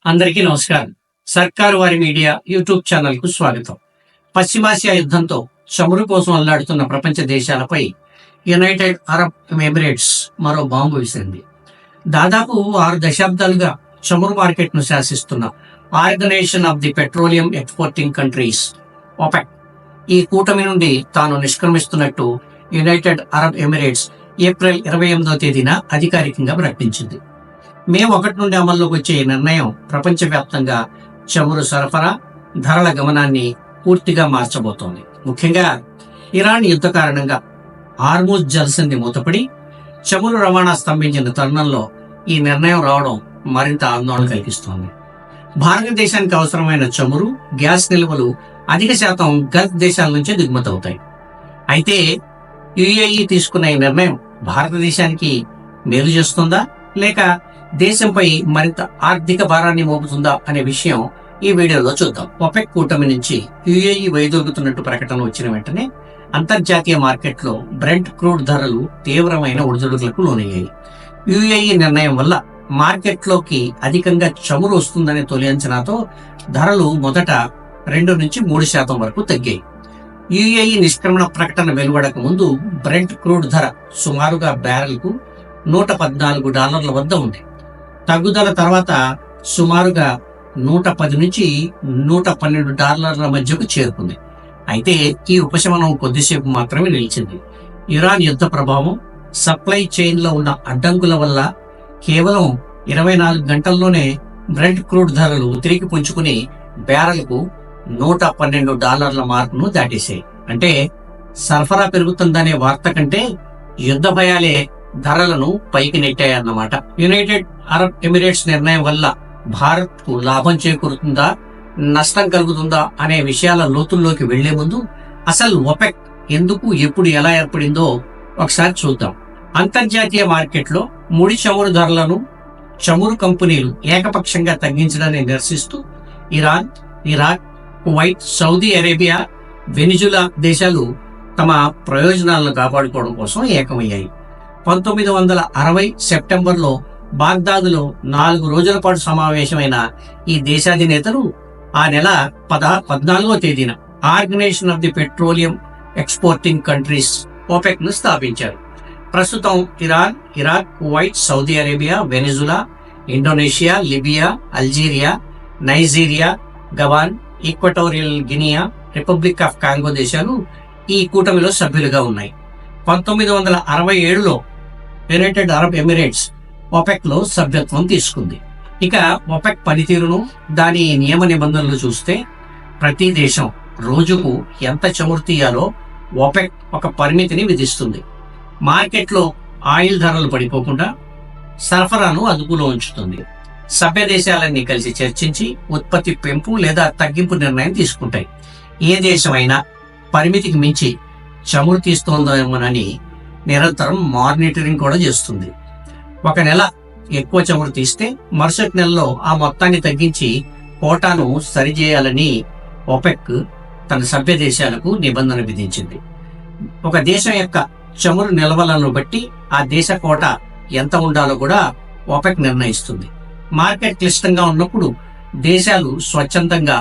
అందరికీ నమస్కారం. సర్కారు వారి మీడియా యూట్యూబ్ ఛానల్ కు స్వాగతం. పశ్చిమాసియా యుద్ధంతో చమురు కోసం అల్లాడుతున్న ప్రపంచ దేశాలపై యునైటెడ్ అరబ్ ఎమిరేట్స్ మరో బాంబు విసిరింది. దాదాపు 6 దశాబ్దాలుగా చమురు మార్కెట్ను శాసిస్తున్న Organisation of the Petroleum Exporting Countries OPEC ఈ కూటమి నుండి తాను నిష్క్రమిస్తున్నట్టు యునైటెడ్ అరబ్ ఎమిరేట్స్ ఏప్రిల్ 28వ తేదీన అధికారికంగా ప్రకటించింది. మే 1 నుండి అమల్లోకి వచ్చే ఈ నిర్ణయం ప్రపంచవ్యాప్తంగా చమురు సరఫరా, ధరల గమనాన్ని పూర్తిగా మార్చబోతోంది. ముఖ్యంగా ఇరాన్ యుద్ధ కారణంగా హార్మూజ్ జలసంధి మూతపడి చమురు రవాణా స్తంభించిన తరుణంలో ఈ నిర్ణయం రావడం మరింత ఆందోళన కలిగిస్తోంది. భారతదేశానికి అవసరమైన చమురు, గ్యాస్ నిల్వలు అధిక శాతం గల్ఫ్ దేశాల నుంచే దిగుమతి అవుతాయి. అయితే యుఏఈ తీసుకున్న ఈ నిర్ణయం భారతదేశానికి మేలు చేస్తుందా లేక దేశంపై మరింత ఆర్థిక భారాన్ని మోపుతుందా అనే విషయం ఈ వీడియోలో చూద్దాం. ఒపెక్ కూటమి నుంచి యుఏఈ వైదొలుగుతున్నట్టు ప్రకటన వచ్చిన వెంటనే అంతర్జాతీయ మార్కెట్లో బ్రెంట్ క్రూడ్ ధరలు తీవ్రమైన ఒడిదుడుకులకు లోనయ్యాయి. యుఏఈ నిర్ణయం వల్ల మార్కెట్లోకి అధికంగా చమురు వస్తుందనే తొలి అంచనాతో ధరలు మొదట 2 నుంచి 3% వరకు తగ్గాయి. యుఏఈ నిష్క్రమణ ప్రకటన వెలువడక ముందు బ్రెంట్ క్రూడ్ ధర సుమారుగా బ్యారెల్కు $114 వద్ద ఉంది. తగ్గుదల తర్వాత సుమారుగా $110 నుంచి $112 మధ్యకు చేరుకుంది. అయితే ఈ ఉపశమనం కొద్దిసేపు మాత్రమే నిలిచింది. ఇరాన్ యుద్ధ ప్రభావం, సప్లై చైన్లో ఉన్న అడ్డంకుల వల్ల కేవలం 24 గంటల్లోనే బ్రెంట్ క్రూడ్ ధరలు తిరిగి పుంజుకుని బ్యారెల్కు $112 మార్కును దాటేశాయి. అంటే సరఫరా పెరుగుతుందనే వార్త కంటే యుద్ధ భయాలే ధరలను పైకి నెట్టాయన్నమాట. యునైటెడ్ అరబ్ ఎమిరేట్స్ నిర్ణయం వల్ల భారత్ కు లాభం చేకూరుతుందా, నష్టం కలుగుతుందా అనే విషయాల లోతుల్లోకి వెళ్లే ముందు అసలు ఒపెక్ ఎందుకు, ఎప్పుడు, ఎలా ఏర్పడిందో ఒకసారి చూద్దాం. అంతర్జాతీయ మార్కెట్లో ముడి చమురు ధరలను చమురు కంపెనీలు ఏకపక్షంగా తగ్గించడాన్ని నిరసిస్తూ Iran, Iraq, Kuwait, Saudi Arabia, Venezuela దేశాలు తమ ప్రయోజనాలను కాపాడుకోవడం కోసం ఏకమయ్యాయి. 1960 సెప్టెంబర్లో బాగ్దాదులో 4 రోజుల పాటు సమావేశమైన ఈ దేశాధినేతలు ఆ నెల 14వ తేదీన Organization of the Petroleum Exporting Countries OPEC ను స్థాపించారు. ప్రస్తుతం Iran, Iraq, Kuwait, Saudi Arabia, Venezuela, Indonesia, Libya, Algeria, Nigeria, Gabon, Equatorial Guinea, Republic of Congo దేశాలు ఈ కూటమిలో సభ్యులుగా ఉన్నాయి. 1967లో యునైటెడ్ అరబ్ ఎమిరేట్స్ ఒపెక్ లో సభ్యత్వం తీసుకుంది. ఇక ఒపెక్ పనితీరును, దాని నియమ నిబంధనలు చూస్తే ప్రతి దేశం రోజుకు ఎంత చమురు తీయాలో ఒపెక్ ఒక పరిమితిని విధిస్తుంది. మార్కెట్లో ఆయిల్ ధరలు పడిపోకుండా సరఫరాను అదుపులో ఉంచుతుంది. సభ్య దేశాలన్నీ కలిసి చర్చించి ఉత్పత్తి పెంపు లేదా తగ్గింపు నిర్ణయం తీసుకుంటాయి. ఏ దేశమైనా పరిమితికి మించి చమురు తీస్తోందేమోనని నిరంతరం మానిటరింగ్ కూడా చేస్తుంది. ఒక నెల ఎక్కువ చమురు తీస్తే మరుసటి నెలలో ఆ మొత్తాన్ని తగ్గించి కోటాను సరిచేయాలని ఒపెక్ తన సభ్య దేశాలకు నిబంధన విధించింది. ఒక దేశం యొక్క చమురు నిల్వలను బట్టి ఆ దేశ కోట ఎంత ఉండాలో కూడా ఒపెక్ నిర్ణయిస్తుంది. మార్కెట్ క్లిష్టంగా ఉన్నప్పుడు దేశాలు స్వచ్ఛందంగా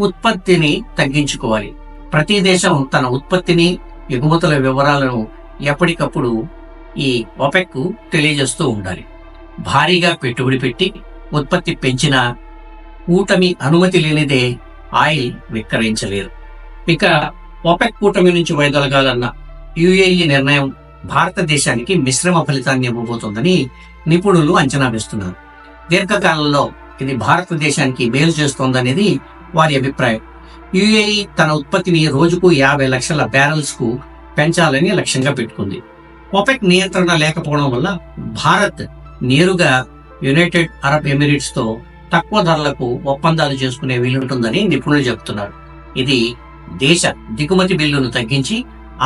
ఉత్పత్తిని తగ్గించుకోవాలి. ప్రతి దేశం తన ఉత్పత్తిని, ఎగుమతుల వివరాలను ఎప్పటికప్పుడు ఈ ఒపెక్ కు తెలియజేస్తూ ఉండాలి. భారీగా పెట్టుబడి పెట్టి ఉత్పత్తి పెంచిన కూటమి అనుమతి లేనిదే ఆయిల్ విక్రయించలేరు. ఇక ఒపెక్ కూటమి నుంచి వైదొలగాలన్న యుఏఈ నిర్ణయం భారతదేశానికి మిశ్రమ ఫలితాన్ని ఇవ్వబోతోందని నిపుణులు అంచనా వేస్తున్నారు. దీర్ఘకాలంలో ఇది భారతదేశానికి మేలు చేస్తోందనేది వారి అభిప్రాయం. యుఏఈ తన ఉత్పత్తిని రోజుకు 50 లక్షల బ్యారెల్స్ కు పెంచాలని లక్ష్యంగా పెట్టుకుంది. ఒపెక్ నియంత్రణ లేకపోవడం వల్ల భారత్ నేరుగా యునైటెడ్ అరబ్ ఎమిరేట్స్ తో తక్కువ ధరలకు ఒప్పందాలు చేసుకునే వీలుంటుందని నిపుణులు చెబుతున్నారు. ఇది దేశ దిగుమతి బిల్లును తగ్గించి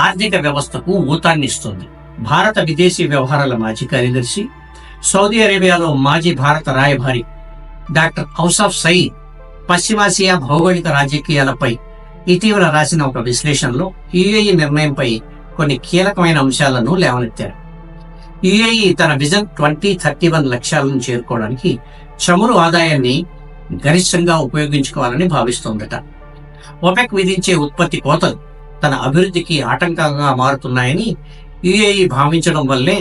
ఆర్థిక వ్యవస్థకు ఊతాన్నిస్తుంది. భారత విదేశీ వ్యవహారాల మాజీ కార్యదర్శి, సౌదీ అరేబియాలో మాజీ భారత రాయబారి డాక్టర్ ఔసఫ్ సయీద్ పశ్చిమాసియా భౌగోళిక రాజకీయాలపై ఇటీవల రాసిన ఒక విశ్లేషణలో యుఏఈ నిర్ణయంపై కొన్ని కీలకమైన అంశాలను లేవనెత్తారు. యుఏఈ తన విజన్ 2031 లక్ష్యాలను చేరుకోవడానికి చమురు ఆదాయాన్ని గరిష్టంగా ఉపయోగించుకోవాలని భావిస్తోందట. ఒపెక్ విధించే ఉత్పత్తి కోతలు తన అభివృద్ధికి ఆటంకంగా మారుతున్నాయని యుఏఈ భావించడం వల్లే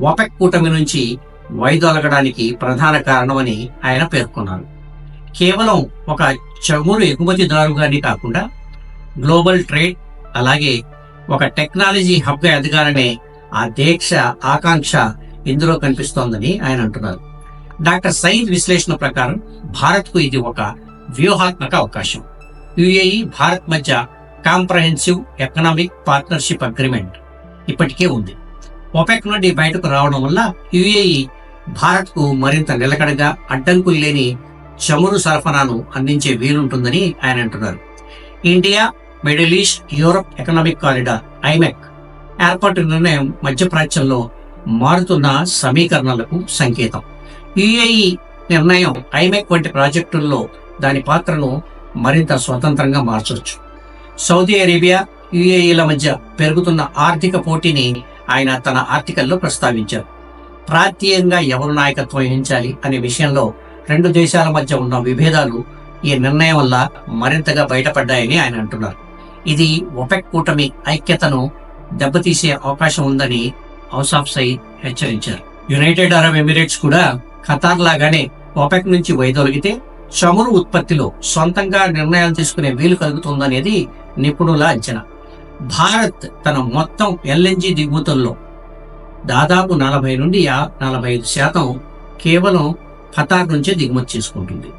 ఒపెక్ కూటమి నుంచి వైదొలగడానికి ప్రధాన కారణమని ఆయన పేర్కొన్నారు. కేవలం ఒక చమురు ఎగుమతిదారుగానే కాకుండా గ్లోబల్ ట్రేడ్, అలాగే ఒక టెక్నాలజీ హబ్గా ఎదగాలనే ఆ దీక్ష, ఆకాంక్ష ఇందులో కనిపిస్తోందని ఆయన అంటున్నారు. డాక్టర్ సయీద్ విశ్లేషణ ప్రకారం భారత్కు ఇది ఒక వ్యూహాత్మక అవకాశం. యుఏఈ భారత్ మధ్య కాంప్రహెన్సివ్ ఎకనామిక్ పార్ట్నర్షిప్ అగ్రిమెంట్ ఇప్పటికే ఉంది. ఒపెక్ నుండి బయటకు రావడం వల్ల యుఏఈ భారత్కు మరింత నిలకడగా, అడ్డంకులు లేని చమురు సరఫరాను అందించే వీలుంటుందని ఆయన అంటున్నారు. India, middle east, Europe economic corridor ఐమెక్ ఏర్పాటు నిర్ణయం మధ్యప్రాచ్యంలో మారుతున్న సమీకరణలకు సంకేతం. యుఏఈ నిర్ణయం ఐమెక్ వంటి ప్రాజెక్టుల్లో దాని పాత్రను మరింత స్వతంత్రంగా మార్చవచ్చు. సౌదీ అరేబియా, యుఏఈల మధ్య పెరుగుతున్న ఆర్థిక పోటీని ఆయన తన ఆర్టికల్లో ప్రస్తావించారు. ప్రాంతీయంగా ఎవరు నాయకత్వం వహించాలి అనే విషయంలో రెండు దేశాల మధ్య ఉన్న విభేదాలు ఈ నిర్ణయం వల్ల మరింతగా బయటపడ్డాయని ఆయన అంటున్నారు. ఇది ఒపెక్ కూటమి ఐక్యతను దెబ్బతీసే అవకాశం ఉందని ఔసాఫ్ సయీద్ హెచ్చరించారు. యునైటెడ్ అరబ్ ఎమిరేట్స్ కూడా ఖతార్ లాగానే ఒపెక్ నుంచి వైదొలిగితే చమురు ఉత్పత్తిలో సొంతంగా నిర్ణయాలు తీసుకునే వీలు కలుగుతుందనేది నిపుణుల అంచనా. భారత్ తన మొత్తం ఎల్ఎన్జి దిగుమతుల్లో దాదాపు 40 నుండి 45% కేవలం ఖతార్ నుంచే దిగుమతి చేసుకుంటుంది.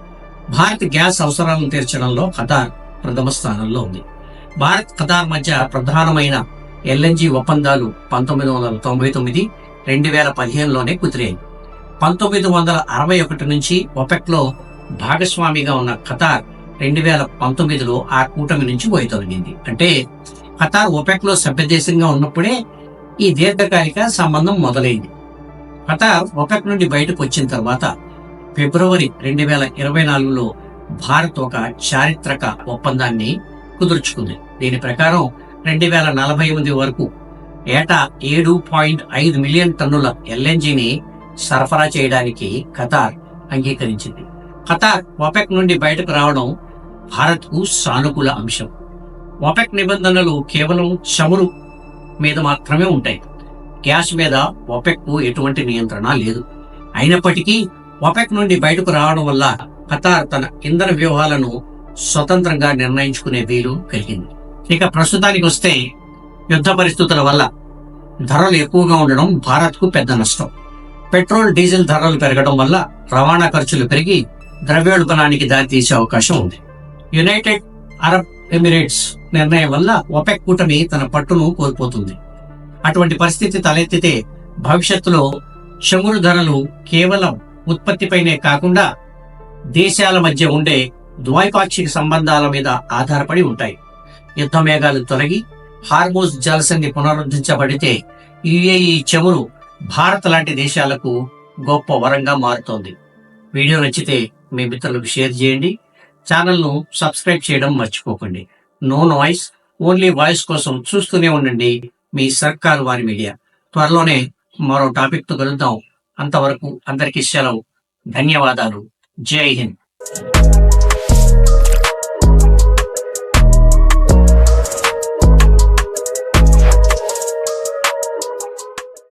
భారత్ గ్యాస్ అవసరాలను తీర్చడంలో ఖతార్ ప్రథమ స్థానంలో ఉంది. భారత్ ఖతార్ మధ్య ప్రధానమైన ఎల్ఎన్జి ఒప్పందాలు 1999, 2015లోనే కుదిరాయి. 1961 నుంచి ఒపెక్లో భాగస్వామిగా ఉన్న ఖతార్ 2019లో ఆ కూటమి నుంచి వైదొలిగింది. అంటే ఖతార్ ఒపెక్లో సభ్యదేశంగా ఉన్నప్పుడే ఈ దీర్ఘకాలిక సంబంధం మొదలైంది. ఖతార్ ఒపెక్ నుండి బయటకు వచ్చిన తర్వాత ఫిబ్రవరి 2024లో భారత్ ఒక చారిత్రక ఒప్పందాన్ని కుదుర్చుకుంది. దీని ప్రకారం 2048 వరకు ఏటా 7.5 మిలియన్ టన్నుల ఎల్ఎన్జిని సరఫరా చేయడానికి ఖతార్ అంగీకరించింది. ఖతార్ ఒపెక్ నుండి బయటకు రావడం భారత్కు సానుకూల అంశం. ఒపెక్ నిబంధనలు కేవలం చమురు మీద మాత్రమే ఉంటాయి. గ్యాస్ మీద ఒపెక్కు ఎటువంటి నియంత్రణ లేదు. అయినప్పటికీ ఒపెక్ నుండి బయటకు రావడం వల్ల ఖతార్ తన ఇంధన వ్యూహాలను స్వతంత్రంగా నిర్ణయించుకునే వీలు కలిగింది. ఇక ప్రస్తుతానికి వస్తే యుద్ధ పరిస్థితుల వల్ల ధరలు ఎక్కువగా ఉండడం భారత్కు పెద్ద నష్టం. పెట్రోల్, డీజిల్ ధరలు పెరగడం వల్ల రవాణా ఖర్చులు పెరిగి ద్రవ్యోల్బణానికి దారితీసే అవకాశం ఉంది. యునైటెడ్ అరబ్ ఎమిరేట్స్ నిర్ణయం వల్ల ఒపెక్ కూటమి తన పట్టును కోల్పోతుంది. అటువంటి పరిస్థితి తలెత్తితే భవిష్యత్తులో చమురు ధరలు కేవలం ఉత్పత్తిపైనే కాకుండా దేశాల మధ్య ఉండే ద్వైపాక్షిక సంబంధాల మీద ఆధారపడి ఉంటాయి. యుద్ధ మేఘాలు తొలగి హార్మోజ్ జలసంధి పునరుద్ధరించబడితే యుఏఈ చమురు భారత్ లాంటి దేశాలకు గొప్ప వరంగా మారుతోంది. వీడియో నచ్చితే మీ మిత్రులకు షేర్ చేయండి. ఛానల్ను సబ్స్క్రైబ్ చేయడం మర్చిపోకండి. నో నాయిస్, ఓన్లీ వాయిస్ కోసం చూస్తూనే ఉండండి మీ సర్కారు వారి మీడియా. త్వరలోనే మరో టాపిక్తో కలుద్దాం. అంతవరకు అందరికీ సెలవు. ధన్యవాదాలు. జై హింద్.